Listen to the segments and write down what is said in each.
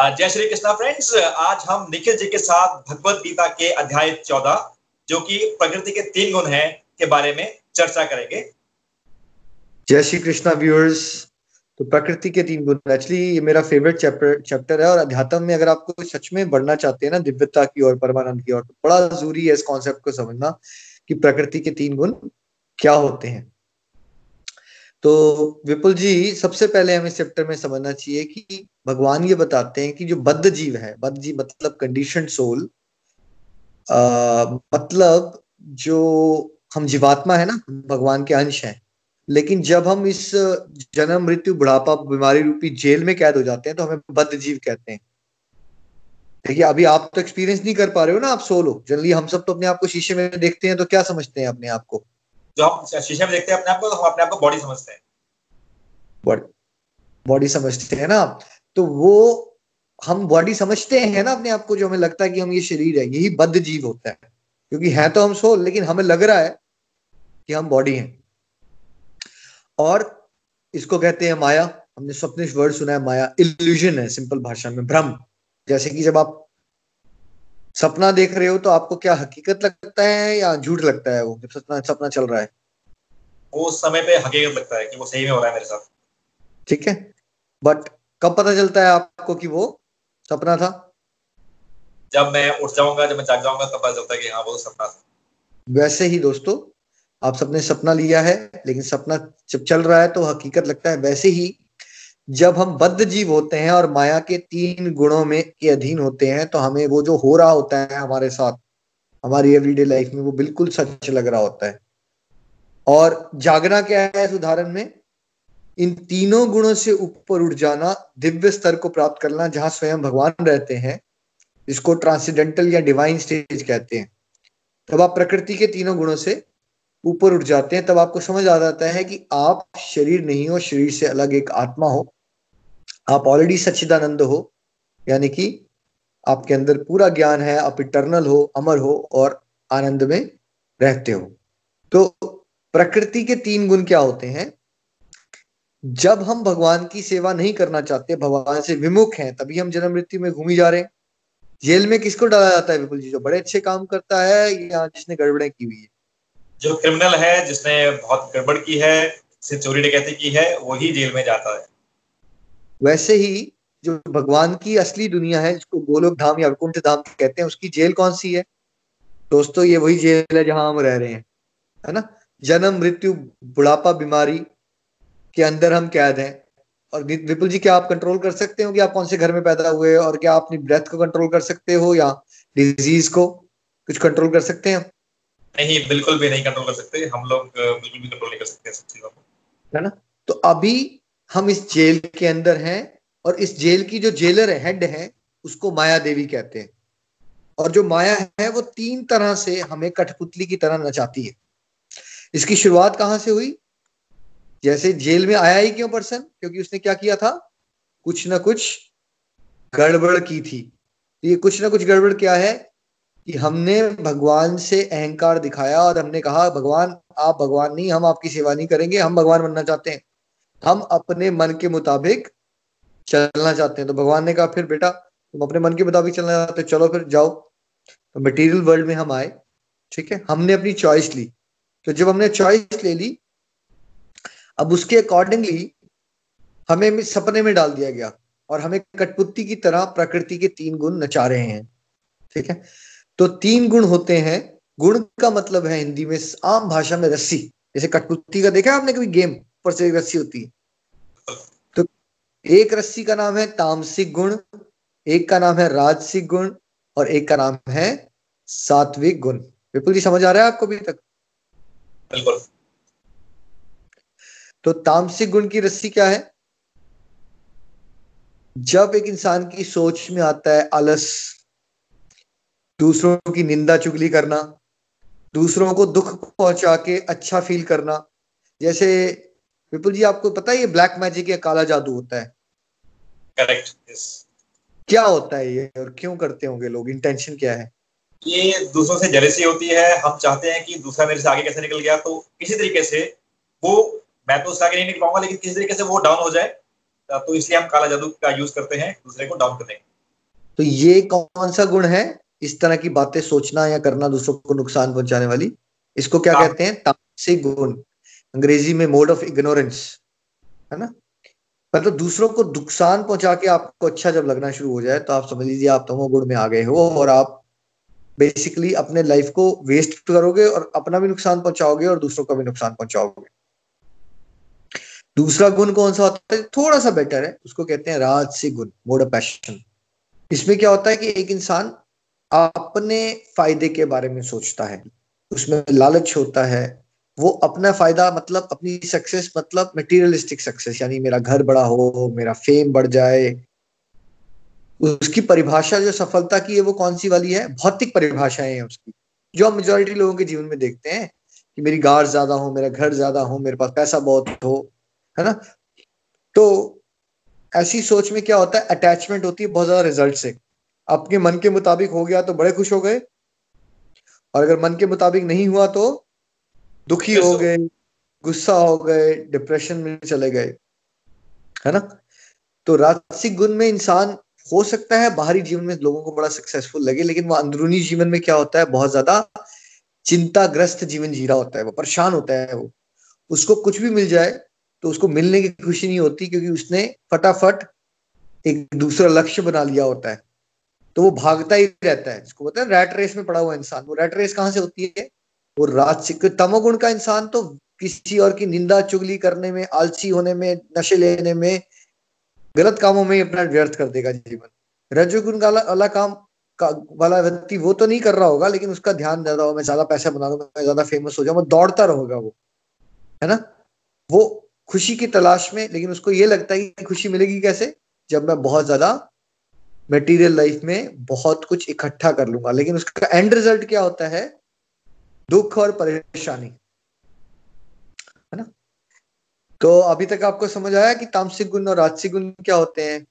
जय श्री कृष्णा फ्रेंड्स। आज हम निखिल जी के साथ भगवत गीता के अध्याय 14 जो कि प्रकृति के 3 गुण हैं के बारे में चर्चा करेंगे। जय श्री कृष्णा व्यूअर्स। तो प्रकृति के 3 गुण एक्चुअली ये मेरा फेवरेट चैप्टर है और अध्यात्म में अगर आपको सच में बढ़ना चाहते हैं ना दिव्यता की ओर, परमानंद की ओर, तो बड़ा जरूरी है इस कॉन्सेप्ट को समझना कि प्रकृति के 3 गुण क्या होते हैं। तो विपुल जी, सबसे पहले हमें इस चैप्टर में समझना चाहिए कि भगवान ये बताते हैं कि जो बद्ध जीव है, बद्ध जीव मतलब कंडीशनड सोल, मतलब जो हम जीवात्मा है ना, देखिए के अंश हैं, लेकिन जब हम इस जन्म मृत्यु बुढ़ापा बीमारी रूपी जेल में कैद हो जाते हैं तो हमें बद्ध जीव कहते हैं। देखिए अभी आप तो एक्सपीरियंस नहीं कर पा रहे हो ना, आप सोल हो। जनरली हम सब तो अपने आप को शीशे में देखते हैं तो क्या समझते हैं अपने आप को? जो हम शीशे में देखते हैं अपने आप को, हम अपने आप को बॉडी समझते हैं। बॉडी समझते हैं ना, तो वो हम बॉडी समझते हैं ना अपने आप को, जो हमें लगता है कि हम ये शरीर है, यही बद्ध जीव होता है। क्योंकि है तो हम सोल, लेकिन हमें लग रहा है कि हम बॉडी हैं। और इसको कहते हैं माया। हमने स्वप्न वर्ड सुना है, माया इल्यूजन है, सिंपल भाषा में भ्रम। जैसे कि जब आप सपना देख रहे हो तो आपको क्या हकीकत लगता है या झूठ लगता है? वो जब सपना चल रहा है वो उस समय पे हकीकत लगता है कि वो सही में हो रहा है मेरे साथ। ठीक है, बट कब पता चलता है आपको कि वो सपना था? जब मैं उठ जाऊंगा, जब मैं जाग जाऊंगा, तब पता चलता है कि हाँ वो सपना था। वैसे ही दोस्तों, आप सबने सपना लिया है, लेकिन सपना जब चल रहा है तो हकीकत लगता है। वैसे ही जब हम बद्ध जीव होते हैं और माया के 3 गुणों में के अधीन होते हैं तो हमें वो जो हो रहा होता है हमारे साथ, हमारी एवरीडे लाइफ में, वो बिल्कुल सच लग रहा होता है। और जागना क्या है इस उदाहरण में? इन 3 गुणों से ऊपर उठ जाना, दिव्य स्तर को प्राप्त करना जहां स्वयं भगवान रहते हैं, इसको ट्रांसेंडेंटल या डिवाइन स्टेज कहते हैं। तब आप प्रकृति के 3 गुणों से ऊपर उठ जाते हैं, तब आपको समझ आ जाता है कि आप शरीर नहीं हो, शरीर से अलग एक आत्मा हो। आप ऑलरेडी सच्चिदानंद हो, यानी कि आपके अंदर पूरा ज्ञान है, आप इटर्नल हो, अमर हो और आनंद में रहते हो। तो प्रकृति के 3 गुण क्या होते हैं? जब हम भगवान की सेवा नहीं करना चाहते, भगवान से विमुख हैं, तभी हम जन्म मृत्यु में घूमी जा रहे हैं। जेल में किसको डाला जाता है विपुल जी? जो बड़े अच्छे काम करता है या जिसने गड़बड़े की हुई है? जो क्रिमिनल है, जिसने बहुत गड़बड़ की है, सिर्फ चोरी डकैती की है, वही जेल में जाता है। वैसे ही जो भगवान की असली दुनिया है, जिसको गोलोक धाम या वैकुंठ धाम कहते हैं, उसकी जेल कौन सी है दोस्तों? ये वही जेल है जहां हम रह रहे हैं, है ना। जन्म मृत्यु बुढ़ापा बीमारी के अंदर हम कैद हैं। और विपुल जी, क्या आप कंट्रोल कर सकते हो कि आप कौन से घर में पैदा हुए, और क्या आप अपनी ब्रेथ को कंट्रोल कर सकते हो या डिजीज को कुछ कंट्रोल कर सकते हैं? नहीं, बिल्कुल भी नहीं कंट्रोल कर सकते हम लोग, बिल्कुल भी कंट्रोल नहीं कर सकते सब चीजों को, है ना। तो अभी हम इस जेल के अंदर हैं और इस जेल की जो जेलर है, हेड है, उसको माया देवी कहते हैं। और जो माया है वो 3 तरह से हमें कठपुतली की तरह नचाती है। इसकी शुरुआत कहां से हुई? जैसे जेल में आया ही क्यों पर्सन? क्योंकि उसने क्या किया था? कुछ ना कुछ गड़बड़ की थी। ये कुछ ना कुछ गड़बड़ क्या है कि हमने भगवान से अहंकार दिखाया और हमने कहा भगवान, आप भगवान नहीं, हम आपकी सेवा नहीं करेंगे, हम भगवान बनना चाहते हैं, हम अपने मन के मुताबिक चलना चाहते हैं। तो भगवान ने कहा फिर बेटा तुम अपने मन के मुताबिक चलना चाहते हो, चलो फिर जाओ। तो मटेरियल वर्ल्ड में हम आए, ठीक है, हमने अपनी चॉइस ली। तो जब हमने चॉइस ले ली, अब उसके अकॉर्डिंगली हमें सपने में डाल दिया गया और हमें कठपुतली की तरह प्रकृति के 3 गुण नचा रहे हैं, ठीक है। तो 3 गुण होते हैं। गुण का मतलब है हिंदी में, आम भाषा में, रस्सी। जैसे कठपुतली का देखा आपने कभी गेम, ऊपर से एक रस्सी होती है। तो एक रस्सी का नाम है तामसिक गुण, एक का नाम है राजसिक गुण और एक का नाम है सात्विक गुण। विपुल जी, समझ आ रहा है आपको अभी तक? बिल्कुल। तो तामसिक गुण की रस्सी क्या है? जब एक इंसान की सोच में आता है आलस, दूसरों की निंदा चुगली करना, दूसरों को दुख पहुंचा के अच्छा फील करना। जैसे विपुल जी, आपको पता है ये ब्लैक मैजिक या काला जादू होता है? Correct, yes. क्या होता है ये और क्यों करते होंगे लोग? इंटेंशन क्या है? ये दूसरों से जेलसी होती है। हम चाहते हैं कि दूसरा मेरे से आगे कैसे निकल गया, तो किसी तरीके से वो, मैं तो उससे आगे नहीं निकल पाऊंगा, लेकिन किसी तरीके से वो डाउन हो जाए, तो इसलिए हम काला जादू का यूज करते हैं दूसरे को डाउन करने के। तो ये कौन सा गुण है? इस तरह की बातें सोचना या करना दूसरों को नुकसान पहुंचाने वाली, इसको क्या ताम, कहते हैं? तामसिक गुण, अंग्रेजी में मोड ऑफ इग्नोरेंस, है ना। मतलब दूसरों को नुकसान पहुंचा के आपको अच्छा जब लगना शुरू हो जाए तो आप समझ लीजिए आप तमोगुण में आ गए हो, और आप बेसिकली अपने लाइफ को वेस्ट करोगे और अपना भी नुकसान पहुंचाओगे और दूसरों का भी नुकसान पहुंचाओगे। दूसरा गुण कौन सा होता है, थोड़ा सा बेटर है, उसको कहते हैं राजसिक गुण, मोड ऑफ पैशन। इसमें क्या होता है कि एक इंसान अपने फायदे के बारे में सोचता है, उसमें लालच होता है, वो अपना फायदा मतलब अपनी सक्सेस, मतलब मटेरियलिस्टिक सक्सेस, यानी मेरा घर बड़ा हो, मेरा फेम बढ़ जाए। उसकी परिभाषा जो सफलता की है वो कौन सी वाली है? भौतिक परिभाषाएं हैं उसकी, जो हम मेजोरिटी लोगों के जीवन में देखते हैं कि मेरी कार ज्यादा हो, मेरा घर ज्यादा हो, मेरे पास पैसा बहुत हो, है ना। तो ऐसी सोच में क्या होता है, अटैचमेंट होती है बहुत ज्यादा रिजल्ट से। आपके मन के मुताबिक हो गया तो बड़े खुश हो गए, और अगर मन के मुताबिक नहीं हुआ तो दुखी फिर हो सो गए, गुस्सा हो गए, डिप्रेशन में चले गए, है ना। तो राजसिक गुण में इंसान हो सकता है बाहरी जीवन में लोगों को बड़ा सक्सेसफुल लगे, लेकिन वो अंदरूनी जीवन में क्या होता है, बहुत ज्यादा चिंताग्रस्त जीवन जी रहा होता है, वो परेशान होता है। वो उसको कुछ भी मिल जाए तो उसको मिलने की खुशी नहीं होती, क्योंकि उसने फटाफट एक दूसरा लक्ष्य बना लिया होता है। तो वो भागता ही रहता है, इसको बोलते हैं रैट रेस में पड़ा हुआ इंसान। वो रैट रेस कहाँ से होती है? वो राजसिक तमोगुण का इंसान तो किसी और की निंदा चुगली करने में, आलसी होने में, नशे लेने में, गलत कामों में ही अपना व्यर्थ कर देगा जीवन। रजोगुण का वाला काम का वाला व्यक्ति वो तो नहीं कर रहा होगा, लेकिन उसका ध्यान ज्यादा हो, मैं ज्यादा पैसा बना लूं, मैं ज्यादा फेमस हो जाऊं, वो दौड़ता रहेगा वो, है ना। वो खुशी की तलाश में, लेकिन उसको ये लगता है कि खुशी मिलेगी कैसे, जब मैं बहुत ज्यादा मटेरियल लाइफ में बहुत कुछ इकट्ठा कर लूंगा। लेकिन उसका एंड रिजल्ट क्या होता है? दुख और परेशानी, है ना। तो अभी तक आपको समझ आया कि तामसिक गुण और राजसिक गुण क्या होते हैं?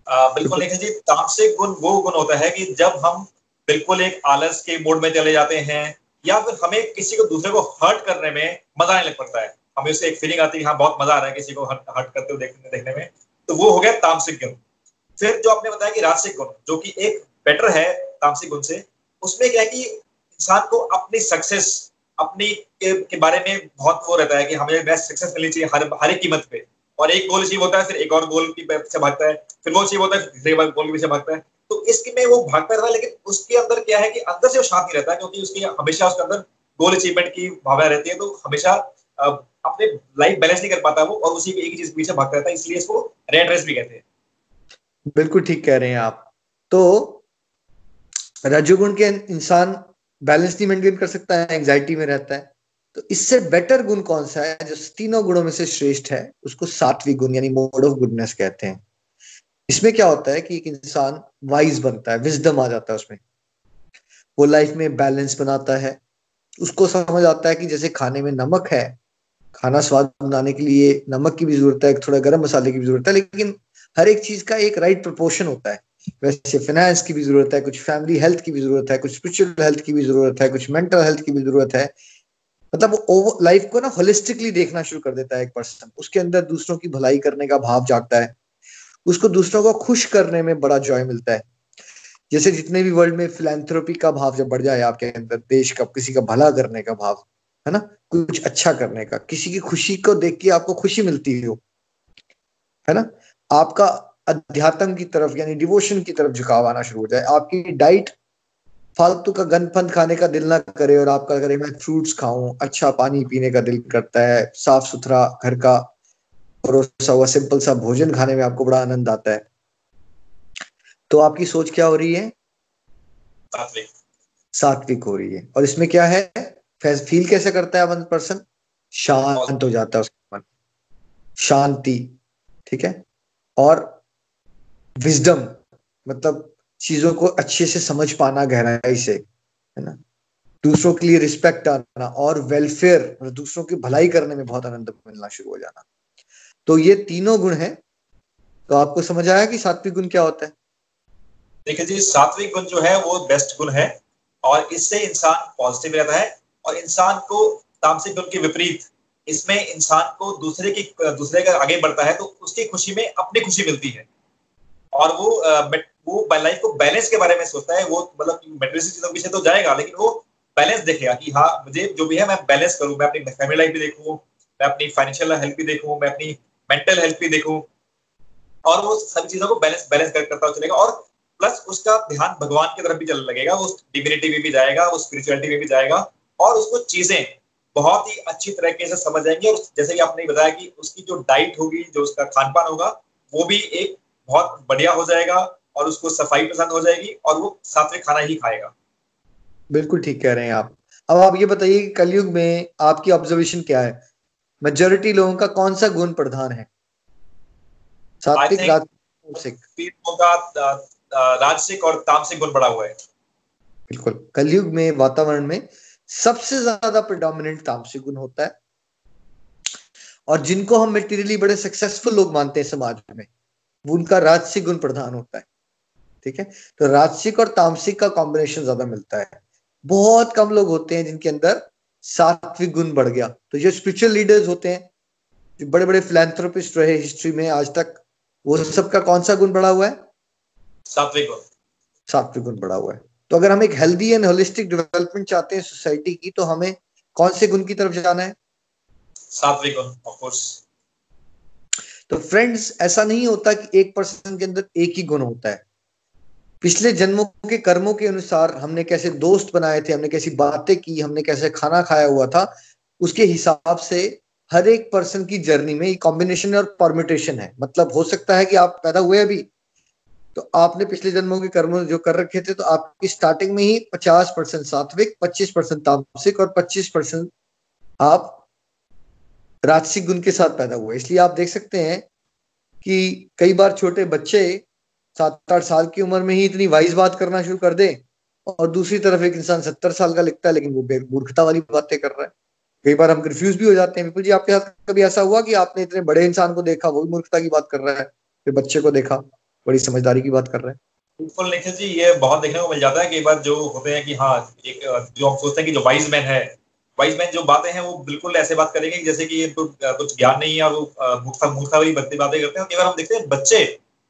बिल्कुल निखिल जी, तामसिक गुण वो गुण होता है कि जब हम बिल्कुल एक आलस के मोड में चले जाते हैं, या फिर हमें किसी को दूसरे को हर्ट करने में मजा नहीं लग पड़ता है, हमें उससे एक फीलिंग आती है हाँ बहुत मजा आ रहा है किसी को हर्ट करते हुए देखने में, तो वो हो गया तामसिक गुण। फिर जो आपने बताया कि राजसिक गुण, जो कि एक बेटर है तामसिक गुण से, उसमें क्या है कि इंसान को अपनी सक्सेस, अपनी के बारे में बहुत वो रहता है कि हमें बेस्ट सक्सेस मिलनी चाहिए हर एक कीमत पे। और एक गोल अचीव होता है, फिर एक और गोल की पीछे भागता है, फिर वो अचीव होता है, फिर तीसरे गोल के पीछे भागता है। तो इसके में वो भागता रहता है, लेकिन उसके अंदर क्या है कि अंदर से वो शांत नहीं रहता, क्योंकि उसकी हमेशा उसके अंदर गोल अचीवमेंट की भावना रहती है। तो हमेशा अपने लाइफ बैलेंस नहीं कर पाता वो, और उसी एक ही चीज पीछे भागता रहता है, इसलिए इसको रेड रेस भी कहते हैं। बिल्कुल ठीक कह रहे हैं आप। तो रजोगुण के इंसान बैलेंस नहीं मेंटेन कर सकता है, एंग्जाइटी में रहता है। तो इससे बेटर गुण कौन सा है, जो तीनों गुणों में से श्रेष्ठ है? उसको सात्विक गुण यानी मोड ऑफ गुडनेस कहते हैं। इसमें क्या होता है कि एक इंसान वाइज बनता है, विजडम आ जाता है उसमें, वो लाइफ में बैलेंस बनाता है। उसको समझ आता है कि जैसे खाने में नमक है, खाना स्वाद बनाने के लिए नमक की भी जरूरत है, थोड़ा गरम मसाले की भी जरूरत है, लेकिन हर एक चीज का एक राइट प्रोपोर्शन होता है। वैसे फाइनेंस की भी जरूरत है, कुछ फैमिली हेल्थ की भी जरूरत है, कुछ स्पिरिचुअल हेल्थ की भी जरूरत है, कुछ मेंटल हेल्थ की भी जरूरत है। मतलब वो लाइफ को ना होलिस्टिकली देखना शुरू कर देता है एक पर्सन। उसके अंदर दूसरों की भलाई करने का भाव जागता है, उसको दूसरों को खुश करने में बड़ा जॉय मिलता है। जैसे जितने भी वर्ल्ड में फिलैंथ्रोपी का भाव जब बढ़ जाए आपके अंदर, देश का, किसी का भला करने का भाव, है ना, कुछ अच्छा करने का, किसी की खुशी को देख के आपको खुशी मिलती हो, है ना, आपका अध्यात्म की तरफ यानी डिवोशन की तरफ झुकाव आना शुरू हो जाए, आपकी डाइट फालतू का गंदपंद खाने का दिल ना करे, और आपका करे मैं फ्रूट्स खाऊं, अच्छा पानी पीने का दिल करता है, साफ सुथरा घर का परोसा हुआ सिंपल सा भोजन खाने में आपको बड़ा आनंद आता है। तो आपकी सोच क्या हो रही है? सात्विक। सात्विक हो रही है। और इसमें क्या है, फील कैसे करता है वन पर्सन? और शांत हो जाता है उसका मन, शांति, ठीक है। और विजडम, मतलब चीजों को अच्छे से समझ पाना गहराई से, है ना, दूसरों के लिए रिस्पेक्ट आना, और वेलफेयर, मतलब दूसरों की भलाई करने में बहुत आनंद मिलना शुरू हो जाना। तो ये तीनों गुण हैं। तो आपको समझ आया कि सात्विक गुण क्या होता है? देखिए जी, सात्विक गुण जो है वो बेस्ट गुण है, और इससे इंसान पॉजिटिव रहता है। और इंसान को तामसिक गुण के विपरीत, इसमें इंसान को दूसरे का आगे बढ़ता है, तो उसकी खुशी में अपनी खुशी मिलती है। और वो वो लाइफ को बैलेंस के बारे में सोचता है। वो मतलब मेटेरियलिस्टिक चीजों के पीछे तो जाएगा, लेकिन वो बैलेंस देखेगा कि हाँ मुझे जो भी है मैं बैलेंस करूं, मैं अपनी फैमिली लाइफ भी देखूं, मैं अपनी फाइनेंशियल हेल्थ भी देखूं, मैं अपनी मेंटल हेल्थ भी देखूं, और वो सभी चीजों को बैलेंस बैलेंस करता चलेगा। और प्लस उसका ध्यान भगवान की तरफ भी चलने लगेगा, वो डिविनिटी में भी जाएगा, वो स्पिरिचुअलिटी में भी जाएगा, और उसको चीजें बहुत ही अच्छी तरीके से समझ जाएंगे। और जैसे कि आपने बताया कि उसकी जो डाइट होगी, जो उसका खान पान होगा, वो भी एक बहुत बढ़िया हो जाएगा, और उसको सफाई पसंद हो जाएगी, और वो सात्विक खाना ही खाएगा। बिल्कुल ठीक कह रहे हैं आप। अब आप ये बताइए कि कलयुग में आपकी ऑब्जर्वेशन क्या है, मेजोरिटी लोगों का कौन सा गुण प्रधान है, आई सात्विक, थिंक राजसिक? तीनों का राजसिक और तामसिक गुण बढ़ा हुआ है। बिल्कुल, कलयुग में वातावरण में सबसे ज्यादा प्रिडोमिनेंट तामसिक गुण होता है, और जिनको हम मेटीरियली बड़े सक्सेसफुल लोग मानते हैं समाज में, वो उनका राजसिक गुण प्रधान होता है। ठीक है, तो राजसिक और तामसिक का कॉम्बिनेशन ज्यादा मिलता है। बहुत कम लोग होते हैं जिनके अंदर सात्विक गुण बढ़ गया। तो जो स्पिरिचुअल लीडर्स होते हैं, जो बड़े बड़े फिलैंथ्रोपिस्ट रहे हिस्ट्री में आज तक, वो सबका कौन सा गुण बढ़ा हुआ है? सात्विक गुण। सात्विक गुण बढ़ा हुआ है। तो अगर हम एक हेल्दी एंड होलिस्टिक डेवलपमेंट चाहते हैं सोसाइटी की, तो हमें कौन से गुण की तरफ जाना है? सात्विक गुण, ऑफ कोर्स। तो फ्रेंड्स, ऐसा नहीं होता कि एक पर्सन के अंदर एक ही गुण होता है। पिछले जन्मों के कर्मों के अनुसार हमने कैसे दोस्त बनाए थे, हमने कैसी बातें की, हमने कैसे खाना खाया हुआ था, उसके हिसाब से हर एक पर्सन की जर्नी में कॉम्बिनेशन और परम्यूटेशन है। मतलब हो सकता है कि आप पैदा हुए अभी, तो आपने पिछले जन्मों के कर्म जो कर रखे थे, तो आपकी स्टार्टिंग में ही 50% सात्विक, 25% तामसिक और 25% आप राजसिक गुण के साथ पैदा हुए। इसलिए आप देख सकते हैं कि कई बार छोटे बच्चे 7-8 साल की उम्र में ही इतनी वाइज बात करना शुरू कर दे, और दूसरी तरफ एक इंसान 70 साल का लिखता है लेकिन वो मूर्खता वाली बातें कर रहा है। कई बार हम कंफ्यूज भी हो जाते हैं। विपुल जी, आपके साथ कभी ऐसा हुआ कि आपने इतने बड़े इंसान को देखा, वो भी मूर्खता की बात कर रहा है, फिर बच्चे को देखा बड़ी समझदारी की बात कर रहा है? बिल्कुल निखिल जी, ये बहुत देखने को मिल जाता है। कई बार जो होते हैं कि हाँ, एक जो हम सोचते हैं कि जो वाइज मैन है, वाइज मैन जो बातें हैं वो बिल्कुल ऐसे बात करेंगे कि जैसे कि ये तो कुछ ज्ञान नहीं है, और वो मूर्खता मूर्खता वाली बातें करते हैं। कई बार हम देखते हैं बच्चे,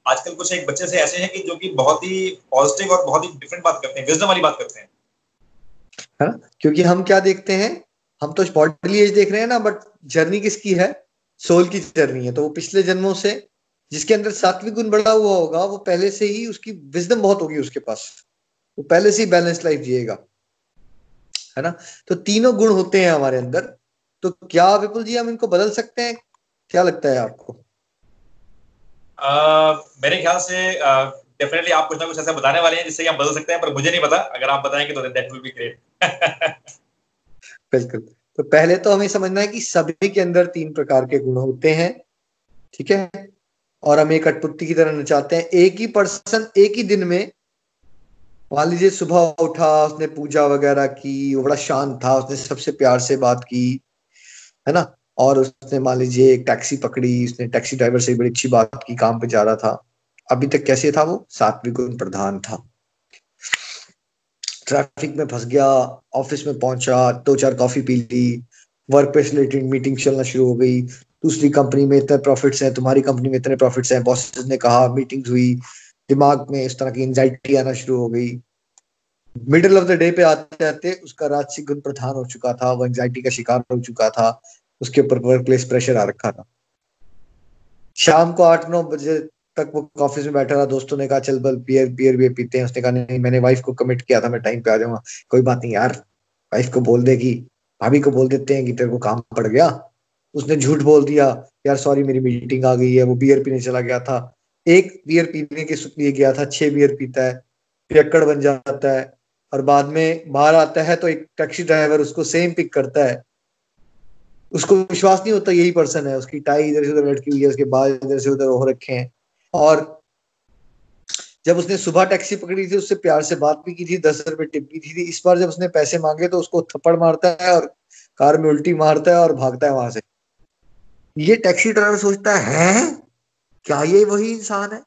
आजकल कुछ एक बच्चे से ऐसे हैं कि जो कि बहुत ही पॉजिटिव और बहुत ही डिफरेंट बात करते हैं, विजडम वाली बात करते हैं। है ना? क्योंकि हम क्या देखते हैं, हम तो बॉडी एज देख रहे हैं ना, बट जर्नी किसकी है? सोल की जर्नी है। तो वो पिछले जन्मों से, जिसके अंदर सात्विक गुण बढ़ा हुआ होगा, वो पहले से ही उसकी विजडम बहुत होगी उसके पास, वो पहले से ही बैलेंस लाइफ जिएगा। है ना? तो तीनों गुण होते हैं हमारे अंदर। तो क्या विपुल जी हम इनको बदल सकते हैं? क्या लगता है आपको? मेरे ख्याल से डेफिनेटली आप कुछ ना कुछ ऐसा बताने वाले हैं जिससे कि हम बदल सकते हैं, पर मुझे नहीं पता। अगर आप बताएंगे तो दैट विल बी ग्रेट। बिल्कुल। तो पहले तो हमें समझना है कि सभी के अंदर 3 प्रकार के गुण होते हैं। ठीक है, और हम एक कठपुतली की तरह नचाते हैं। एक ही पर्सन एक ही दिन में, मान लीजिए सुबह उठा, उसने पूजा वगैरह की, वो बड़ा शांत था, उसने सबसे प्यार से बात की, है ना, और उसने मान लीजिए एक टैक्सी पकड़ी, उसने टैक्सी ड्राइवर से बड़ी अच्छी बात की, काम पे जा रहा था। अभी तक कैसे था वो? सात्विक गुण प्रधान था। ट्रैफिक में फंस गया, ऑफिस में पहुंचा, 2-4 कॉफी पी ली, वर्क प्लेस रिलेटेड मीटिंग चलना शुरू हो गई, दूसरी कंपनी में इतने प्रॉफिट्स हैं, तुम्हारी कंपनी में इतने प्रॉफिट्स हैं, बॉसेस ने कहा, मीटिंग्स हुई, दिमाग में इस तरह की एंजाइटी आना शुरू हो गई। मिडिल ऑफ द डे पे आते आते उसका राजसिक गुण प्रधान हो चुका था, वो एंजाइटी का शिकार हो चुका था, उसके ऊपर वर्क प्लेस प्रेशर आ रखा था। शाम को 8-9 बजे तक वो ऑफिस में बैठा रहा, दोस्तों ने कहा चल बल बियर पीते हैं, उसने कहा नहीं, मैंने वाइफ को कमिट किया था, मैं टाइम पे आ जाऊंगा। कोई बात नहीं यार, वाइफ को बोल देगी, भाभी को बोल देते हैं कि तेरे को काम पड़ गया। उसने झूठ बोल दिया, यार सॉरी मेरी मीटिंग आ गई है, वो बियर पीने चला गया था। एक बियर पीने के लिए गया था, 6 बियर पीता है, पियक्कड़ बन जाता है, और बाद में बाहर आता है तो एक टैक्सी ड्राइवर उसको सेम पिक करता है। उसको विश्वास नहीं होता यही पर्सन है, उसकी टाई इधर से उधर लटकी हुई है, उसके बाल इधर से उधर हो रखे हैं। और जब उसने सुबह टैक्सी पकड़ी थी, उससे प्यार से बात भी की थी, 10 रुपए टिप की थी। इस बार जब उसने पैसे मांगे तो उसको थप्पड़ मारता है और कार में उल्टी मारता है और भागता है वहां से। ये टैक्सी ड्राइवर सोचता है क्या ये वही इंसान है?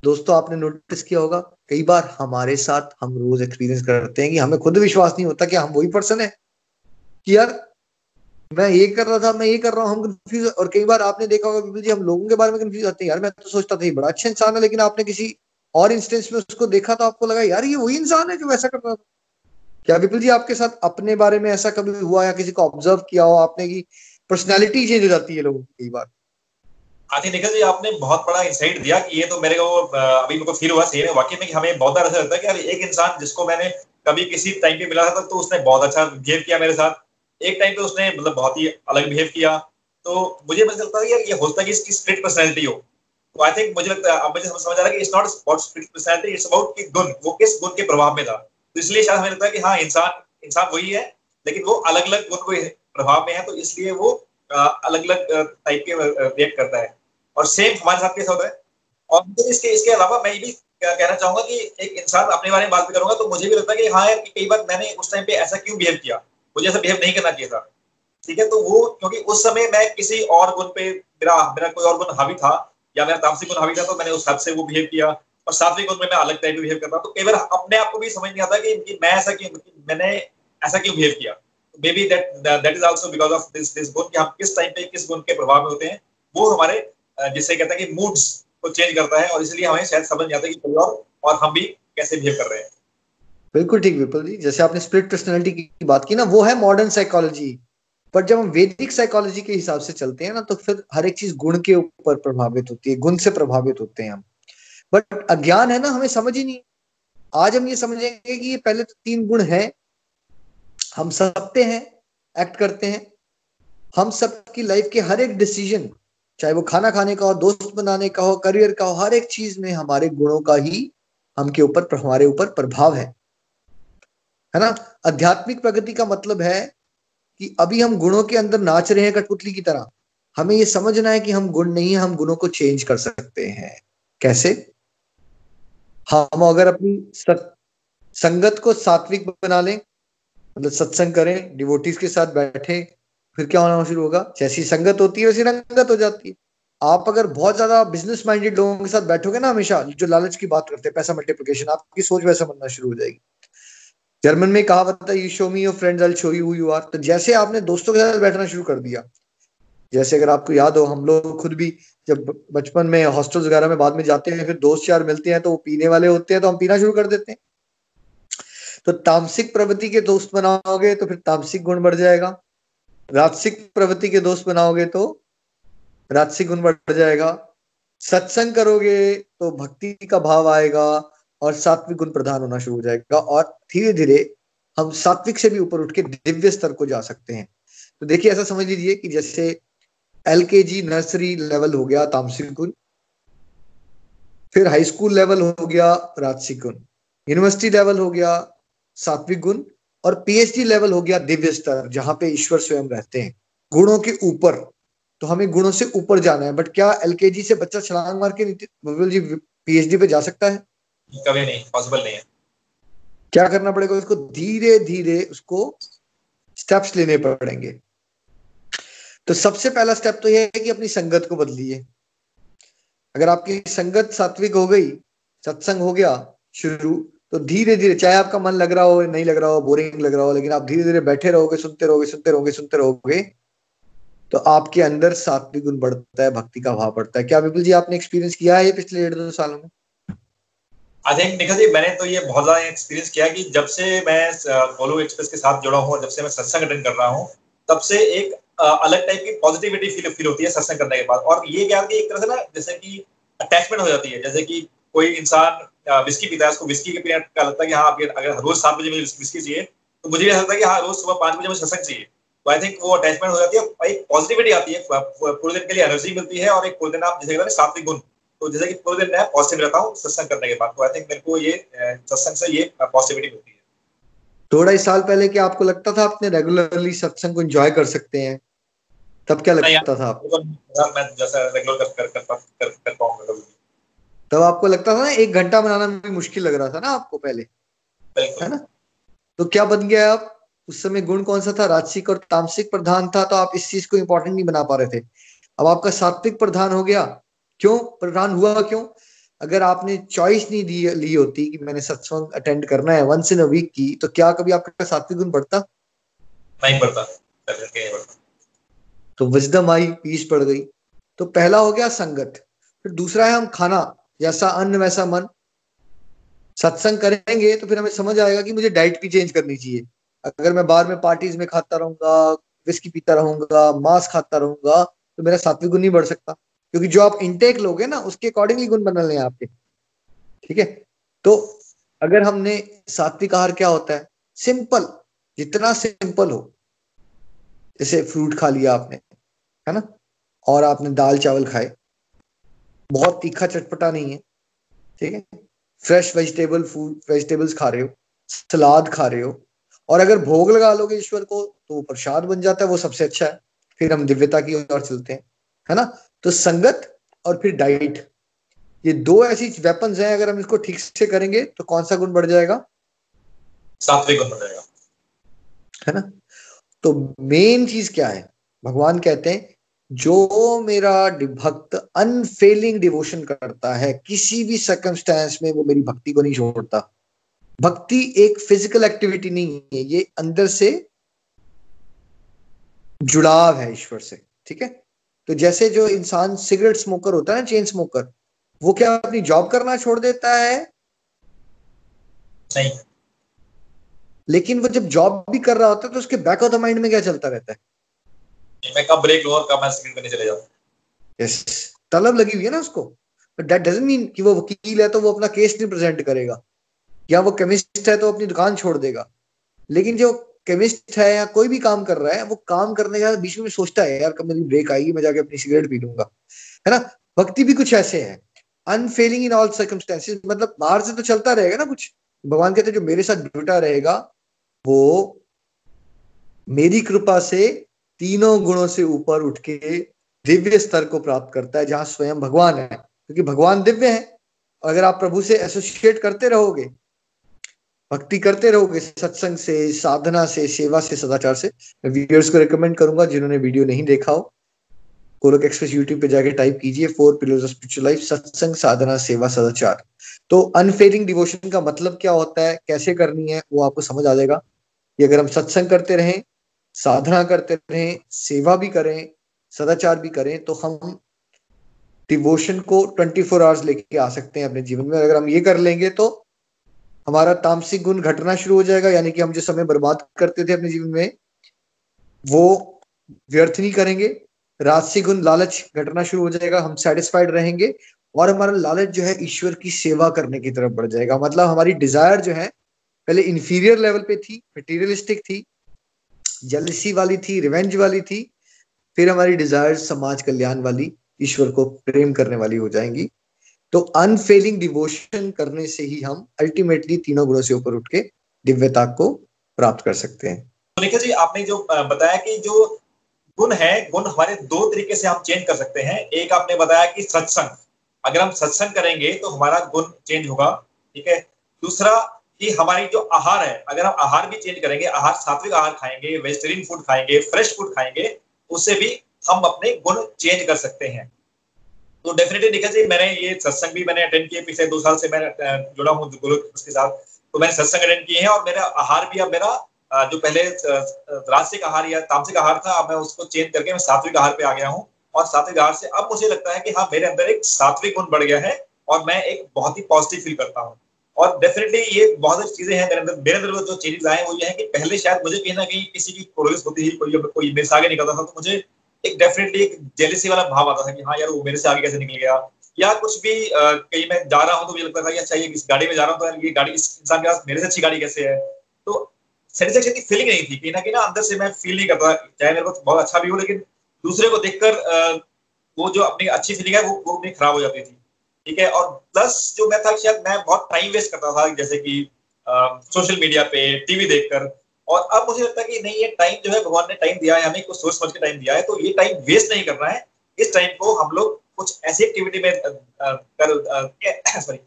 दोस्तों, आपने नोटिस किया होगा, कई बार हमारे साथ हम रोज एक्सपीरियंस करते हैं कि हमें खुद विश्वास नहीं होता कि हम वही पर्सन है, कि यार मैं ये कर रहा था, मैं ये कर रहा हूँ, हम कंफ्यूज। और कई बार आपने देखा होगा बिल्कुल जी, हम लोगों के बारे में कंफ्यूज आते हैं, यार मैं तो सोचता था ये बड़ा अच्छा इंसान है, लेकिन आपने किसी और इंस्टेंस में उसको देखा तो आपको लगा यार ये वही इंसान है जो वैसा कर रहा था। क्या विपुल जी आपके साथ अपने बारे में ऐसा कभी हुआ या किसी को ऑब्जर्व किया हो आपने की पर्सनैलिटी चेंज हो जाती है लोगों की कई बार? हाँ जी निखिल जी, आपने बहुत बड़ा इंसाइट दिया कि ये तो मेरे को अभी मेरे को फील हुआ सही में, वाकई में कि हमें बहुत बार ऐसा लगता है कि यार एक इंसान जिसको मैंने कभी किसी टाइम पे मिला था तो उसने बहुत अच्छा बिहेव किया मेरे साथ, एक टाइम पे उसने मतलब बहुत ही अलग बिहेव किया, तो मुझे पता चलता है यार ये हो सकता है कि इसकी स्प्लिट पर्सनैलिटी हो। तो आई थिंक मुझे लगता है अब मुझे समझ आ रहा है कि it's not about split personality, it's about कि गुण, वो किस गुण के प्रभाव में था। तो इसलिए शायद हमें लगता है कि हाँ इंसान इंसान वही है, लेकिन वो अलग अलग गुण के प्रभाव में है, तो इसलिए वो अलग अलग टाइप के रिएक्ट करता है। और सेम हमारे साथ कैसा होता है। और मुझे इसके इसके अलावा मैं ये भी कहना चाहूंगा कि एक इंसान अपने बारे में बात भी करूंगा तो मुझे भी लगता है कि हाँ यार कई बार मैंने उस टाइम पे ऐसा क्यों बिहेव किया, मुझे ऐसा बिहेव नहीं करना चाहिए था। ठीक है, तो वो क्योंकि उस समय मैं किसी और गुण पे मेरा मेरा कोई और गुण हावी था या मेरा तामसिक गुण हावी था, तो मैंने उस हिसाब से वो बिहेव किया। और सात्विक गुण में मैं अलग टाइप बिहेव करता हूँ, तो कई बार अपने आप को भी समझ नहीं आता कि मैं ऐसा क्यों, मैंने ऐसा क्यों बिहेव किया। May be that is also because of this गुण कि हम किस टाइम पे किस गुण के प्रभाव में होते हैं, वो हमारे जिससे कहते हैं कि मूड्स को चेंज करता है, और इसलिए हमें शायद समझ नहीं आता कि कोई और हम भी कैसे बिहेव कर रहे हैं। बिल्कुल ठीक विपुल जी, जैसे आपने स्प्लिट पर्सनैलिटी की बात की ना, वो है मॉडर्न साइकोलॉजी। पर जब हम वैदिक साइकोलॉजी के हिसाब से चलते हैं ना, तो फिर हर एक चीज गुण के ऊपर प्रभावित होती है, गुण से प्रभावित होते हैं हम। बट अज्ञान है ना, हमें समझ ही नहीं। आज हम ये समझेंगे कि ये पहले तो 3 गुण है, हम सबते हैं, एक्ट करते हैं। हम सबकी लाइफ के हर एक डिसीजन, चाहे वो खाना खाने का हो, दोस्त बनाने का हो, करियर का हो, हर एक चीज में हमारे गुणों का ही हमारे ऊपर प्रभाव है ना। आध्यात्मिक प्रगति का मतलब है कि अभी हम गुणों के अंदर नाच रहे हैं कठपुतली की तरह। हमें ये समझना है कि हम गुण नहीं है, हम गुणों को चेंज कर सकते हैं। कैसे? हम अगर अपनी संगत को सात्विक बना लें, मतलब सत्संग करें, डिवोटीज के साथ बैठे, फिर क्या होना शुरू होगा? जैसी संगत होती है वैसी रंगत हो जाती है। आप अगर बहुत ज्यादा बिजनेस माइंडेड लोगों के साथ बैठोगे ना, हमेशा जो लालच की बात करते हैं, पैसा मल्टीप्लिकेशन, आपकी सोच वैसा बनना शुरू हो जाएगी। जर्मन में कहावत है, you show me your friends, I will show you who you are. तो जैसे आपने दोस्तों के साथ बैठना शुरू कर दिया, जैसे अगर आपको याद हो, हम लोग खुद भी जब बचपन में हॉस्टल्स वगैरह में बाद में जाते हैं, फिर दोस्त यार मिलते हैं तो वो पीने वाले होते हैं, तो हम पीना शुरू कर देते हैं। तो तामसिक प्रवृत्ति के दोस्त बनाओगे तो फिर तामसिक गुण बढ़ जाएगा, राजसिक प्रवृत्ति के दोस्त बनाओगे तो राजसिक गुण बढ़ जाएगा, सत्संग करोगे तो भक्ति का भाव आएगा और सात्विक गुण प्रधान होना शुरू हो जाएगा, और धीरे धीरे हम सात्विक से भी ऊपर उठ के दिव्य स्तर को जा सकते हैं। तो देखिए, ऐसा समझ लीजिए कि जैसे LKG नर्सरी लेवल हो गया तामसिक गुण, फिर हाई स्कूल लेवल हो गया राजसिक गुण, यूनिवर्सिटी लेवल हो गया सात्विक गुण, और PhD लेवल हो गया दिव्य स्तर, जहां पे ईश्वर स्वयं रहते हैं गुणों के ऊपर। तो हमें गुणों से ऊपर जाना है। बट क्या LKG से बच्चा छलांग मार के बबुल जी PhD पे जा सकता है? कभी नहीं, पॉसिबल नहीं है। क्या करना पड़ेगा उसको? धीरे धीरे उसको स्टेप्स लेने पड़ेंगे। तो सबसे पहला स्टेप तो यह है कि अपनी संगत को बदलिए। अगर आपकी संगत सात्विक हो गई, सत्संग हो गया शुरू, तो धीरे धीरे, चाहे आपका मन लग रहा हो, नहीं लग रहा हो, बोरिंग लग रहा हो, लेकिन आप धीरे धीरे बैठे रहोगे, सुनते रहोगे, सुनते रहोगे, सुनते रहोगे, तो आपके अंदर सात्विक गुण बढ़ता है, भक्ति का भाव बढ़ता है। क्या विपुल जी आपने एक्सपीरियंस किया है ये पिछले 1.5-2 सालों में? आई थिंक निखिल जी, मैंने तो ये बहुत ज्यादा एक्सपीरियंस किया कि जब से मैं गोलू एक्सप्रेस के साथ जुड़ा हूँ, जब से मैं सत्संग अटेंड कर रहा हूँ, तब से एक अलग टाइप की पॉजिटिविटी फील होती है सत्संग करने के बाद। और ये क्या कि एक तरह से ना जैसे कि अटैचमेंट हो जाती है, जैसे कि कोई इंसान विस्की पीता है, उसको विस्की के पीने का लगता है कि हाँ अगर रोज 7 बजे मुझे विस्की चाहिए, तो मुझे भी ऐसा लगता है कि हाँ रोज सुबह 5 बजे मुझे सत्संग चाहिए। तो आई थिंक वो अटैचमेंट हो जाती है, एक पॉजिटिविटी आती है, पूरे दिन के लिए एनर्जी मिलती है, और एक पूरे दिन आप जैसे कहते हैं सात्विक गुण, तो जैसे कि पूरे दिन मैं पॉजिटिव रहता हूँ सत्संग करने के बाद। तो आई थिंक मेरे को ये सत्संग से ये पॉजिटिविटी मिलती है। थोड़ा ही साल पहले क्या आपको लगता था आपने रेगुलरली सत्संग को एंजॉय कर सकते हैं? तब क्या नहीं लगता था आपको? यार, मैं जैसा रेगुलर कर पाऊंगा कभी। तब आपको लगता था ना 1 घंटा बनाना भी मुश्किल लग रहा था ना आपको पहले, है बिल्कुल। ना? तो क्या बन गया आप? उस समय गुण कौन सा था? राजसिक और तामसिक प्रधान था, तो आप इस चीज को इंपॉर्टेंट नहीं बना पा रहे थे। अब आपका सात्विक प्रधान हो गया। क्यों प्रधान हुआ? क्यों? अगर आपने चॉइस नहीं ली होती कि मैंने सत्संग अटेंड करना है वंस इन अ वीक की, तो क्या कभी आपका सात्विक गुण बढ़ता? नहीं पड़ता, नहीं पड़ता। तो विजडम आई, पीस बढ़ गई। तो पहला हो गया संगत। फिर दूसरा है हम खाना, जैसा अन्न वैसा मन। सत्संग करेंगे तो फिर हमें समझ आएगा कि मुझे डाइट भी चेंज करनी चाहिए। अगर मैं बाहर में पार्टीज में खाता रहूंगा, विस्की पीता रहूंगा, मांस खाता रहूंगा, तो मेरा सात्विक गुण नहीं बढ़ सकता, क्योंकि जो आप इनटेक लोगे ना उसके अकॉर्डिंगली गुण बनने हैं आपके। ठीक है, तो अगर हमने सात्विक आहार क्या होता है, सिंपल, जितना सिंपल हो, जैसे फ्रूट खा लिया आपने, है ना, और आपने दाल चावल खाए, बहुत तीखा चटपटा नहीं है, ठीक है, फ्रेश वेजिटेबल्स खा रहे हो, सलाद खा रहे हो, और अगर भोग लगा लोगे ईश्वर को तो वो प्रसाद बन जाता है, वो सबसे अच्छा है। फिर हम दिव्यता की ओर चलते हैं, है ना। तो संगत और फिर डाइट, ये दो ऐसी वेपन्स हैं, अगर हम इसको ठीक से करेंगे तो कौन सा गुण बढ़ जाएगा, सात्विक गुण बढ़ जाएगा, है ना। तो मेन चीज क्या है, भगवान कहते हैं जो मेरा भक्त अनफेलिंग डिवोशन करता है, किसी भी सर्कमस्टेंस में वो मेरी भक्ति को नहीं छोड़ता। भक्ति एक फिजिकल एक्टिविटी नहीं है, ये अंदर से जुड़ाव है ईश्वर से, ठीक है। तो जैसे जो इंसान सिगरेट स्मोकर होता है ना, चेन स्मोकर, वो क्या अपनी जॉब करना छोड़ देता है? नहीं। लेकिन वो जब जॉब भी कर रहा होता है तो उसके बैक ऑफ द माइंड में क्या चलता रहता है? मैं कब ब्रेक लूँ और कब मैं सिगरेट पीने चले जाऊँ। यस, तलब लगी हुई है ना उसको। बट दैट डजंट मीन कि वो वकील है तो वो अपना केस नहीं प्रेजेंट करेगा, या वो केमिस्ट है तो अपनी दुकान छोड़ देगा। लेकिन जो केमिस्ट है या कोई भी काम कर रहा है, वो काम करने के बाद बीच में सोचता है यार कब मेरी ब्रेक आएगी, मैं जाके अपनी सिगरेट पी लूंगा, है ना। भक्ति भी कुछ ऐसे है, अनफेलिंग इन ऑल सर्कमस्टेंसेस, मतलब बाहर से तो चलता रहेगा ना कुछ। भगवान कहते हैं जो मेरे साथ जुटा रहेगा वो मेरी कृपा से तीनों गुणों से ऊपर उठ के दिव्य स्तर को प्राप्त करता है, जहां स्वयं भगवान है, क्योंकि भगवान दिव्य है। अगर आप प्रभु से एसोसिएट करते रहोगे, भक्ति करते रहोगे, सत्संग से, साधना से, सेवा से, सदाचार से, मैं व्यूअर्स को रिकमेंड करूंगा जिन्होंने वीडियो नहीं देखा हो, गोलोक एक्सप्रेस यूट्यूब पे जाके टाइप कीजिए 4 पिलर्स ऑफ स्पिरिचुअल लाइफ, सत्संग, साधना, सेवा, सदाचार। तो अनफेलिंग डिवोशन का मतलब क्या होता है, कैसे करनी है, वो आपको समझ आ जाएगा कि अगर हम सत्संग करते रहें, साधना करते रहें, सेवा भी करें, सदाचार भी करें, तो हम डिवोशन को 24 आवर्स लेके आ सकते हैं अपने जीवन में। अगर हम ये कर लेंगे तो हमारा तामसिक गुण घटना शुरू हो जाएगा, यानी कि हम जो समय बर्बाद करते थे अपने जीवन में वो व्यर्थ नहीं करेंगे। राजसिक गुण लालच घटना शुरू हो जाएगा, हम सेटिस्फाइड रहेंगे, और हमारा लालच जो है ईश्वर की सेवा करने की तरफ बढ़ जाएगा। मतलब हमारी डिजायर जो है पहले इंफीरियर लेवल पे थी, मटेरियलिस्टिक थी, जेलसी वाली थी, रिवेंज वाली थी, फिर हमारी डिजायर समाज कल्याण वाली, ईश्वर को प्रेम करने वाली हो जाएंगी। तो अनफेलिंग डिवोशन करने से ही हम अल्टीमेटली तीनों गुणों से ऊपर उठ के दिव्यता को प्राप्त कर सकते हैं। तो निखिल जी, आपने जो बताया कि जो गुण है, गुण हमारे दो तरीके से हम चेंज कर सकते हैं। एक आपने बताया कि सत्संग, अगर हम सत्संग करेंगे तो हमारा गुण चेंज होगा, ठीक है। दूसरा कि हमारी जो आहार है, अगर हम आहार भी चेंज करेंगे, आहार सात्विक आहार खाएंगे, वेजिटेरियन फूड खाएंगे, फ्रेश फूड खाएंगे, उससे भी हम अपने गुण चेंज कर सकते हैं। तो डेफिनेटली निखिल जी, मैंने ये सत्संग भी मैंने अटेंड किए, पिछले 2 साल से मैं जुड़ा हूँ गोलोक उसके साथ। तो मैंने सत्संग अटेंड किए हैं, और मेरा आहार भी अब मेरा जो पहले राजसिक आहार या तामसिक आहार था, अब मैं उसको चेंज करके मैं सात्विक आहार पे आ गया हूँ। और सात्विक आहार से अब मुझे लगता है कि हाँ, मेरे अंदर एक सात्विक गुण बढ़ गया है, और मैं एक बहुत ही पॉजिटिव फील करता हूँ। और डेफिनेटली ये बहुत सारी चीजें हैं मेरे अंदर जो चेंजेस आए वो ये है कि पहले शायद मुझे कहीं ना कहीं किसी की प्रोग्रेस होती थी, कोई मेरे से आगे निकलता था, तो मुझे एक डेफिनेटली एक जेलिसी वाला भाव आता था कि हाँ यार, वो मेरे से आगे कैसे निकल गया। या कुछ भी कहीं मैं जा रहा हूँ तो मुझे लगता था कि अच्छा, ये इस गाड़ी में जा रहा हूँ तो ये गाड़ी, इस इंसान के पास मेरे से अच्छी गाड़ी कैसे है। तो सेटिस्फेक्शन की फीलिंग नहीं थी, कहीं ना अंदर से मैं फील नहीं करता, चाहे मेरे को बहुत अच्छा भी हो, लेकिन दूसरे को देखकर वो जो अपनी अच्छी फीलिंग है वो अपनी खराब हो जाती थी, ठीक है। और प्लस जो मैं था, शायद मैं बहुत टाइम वेस्ट करता था, जैसे कि सोशल मीडिया पे, टीवी देखकर। और अब मुझे लगता है कि नहीं, ये टाइम जो है भगवान ने टाइम दिया है हमें, कुछ सोच समझ के टाइम दिया है, तो ये टाइम वेस्ट नहीं करना है। इस टाइम को हम लोग कुछ ऐसी एक्टिविटी में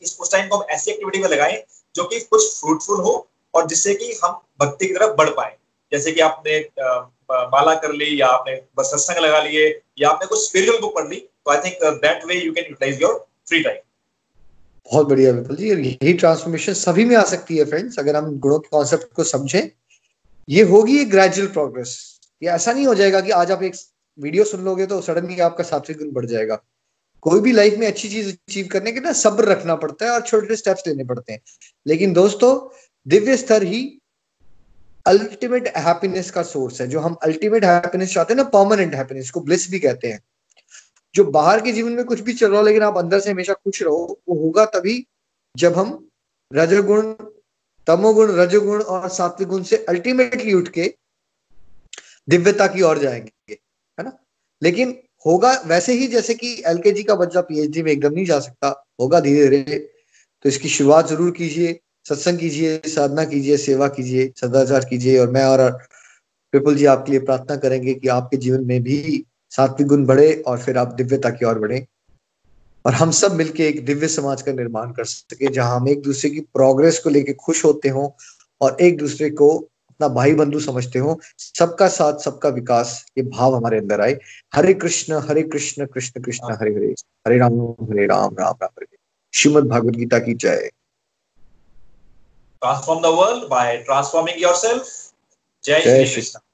उस टाइम को हम ऐसी एक्टिविटी में लगाएं जो कि कुछ फ्रूटफुल हो, और जिससे कि हम भक्ति की तरफ बढ़ पाए। जैसे कि आपने माला कर ली, या आपने बस सत्संग लगा लिए, या आपने कुछ स्पिरिचुअल बुक पढ़ ली, तो I think that way you can utilize your free time. बहुत बढ़िया विपुल जी, यही ट्रांसफॉर्मेशन सभी में आ सकती है फ्रेंड्स, अगर हम गुणों के कॉन्सेप्ट को समझें। ये होगी एक ग्रेजुअल प्रोग्रेस, ये ऐसा नहीं हो जाएगा कि आज आप एक वीडियो सुन लोगे तो सडनली आपका सात्विक गुण बढ़ जाएगा। कोई भी लाइफ में अच्छी चीज अचीव करने के ना सब्र रखना पड़ता है और छोटे छोटे स्टेप्स लेने पड़ते हैं। लेकिन दोस्तों दिव्य स्तर ही अल्टीमेट हैप्पीनेस का सोर्स है। जो हम अल्टीमेट हैप्पीनेस चाहते हैं ना, परमानेंट हैप्पीनेस को ब्लिस भी कहते हैं। जो बाहर के जीवन में कुछ भी चल रहा हो लेकिन आप अंदर से हमेशा खुश रहो, वो होगा तभी जब हम रजोगुण, तमोगुण, रजोगुण और सात्विक गुण से अल्टीमेटली उठ के दिव्यता की ओर जाएंगे, है ना। लेकिन होगा वैसे ही जैसे कि एलकेजी का बच्चा पीएचडी में एकदम नहीं जा सकता, होगा धीरे धीरे। तो इसकी शुरुआत जरूर कीजिए, सत्संग कीजिए, साधना कीजिए, सेवा कीजिए, सदाचार कीजिए। और मैं और विपुल जी आपके लिए प्रार्थना करेंगे कि आपके जीवन में भी सात्विक गुण बढ़े और फिर आप दिव्यता की ओर बढ़े और हम सब मिलके एक दिव्य समाज का निर्माण कर सके, जहां हम एक दूसरे की प्रोग्रेस को लेके खुश होते हों और एक दूसरे को अपना भाई बंधु समझते हो। सबका साथ सबका विकास, ये भाव हमारे अंदर आए। हरे कृष्ण कृष्ण कृष्ण हरे हरे, हरे राम राम राम हरे। श्रीमद् भागवत गीता की जय। Transform the world by transforming yourself. Jai जय Shri श्री Krishna.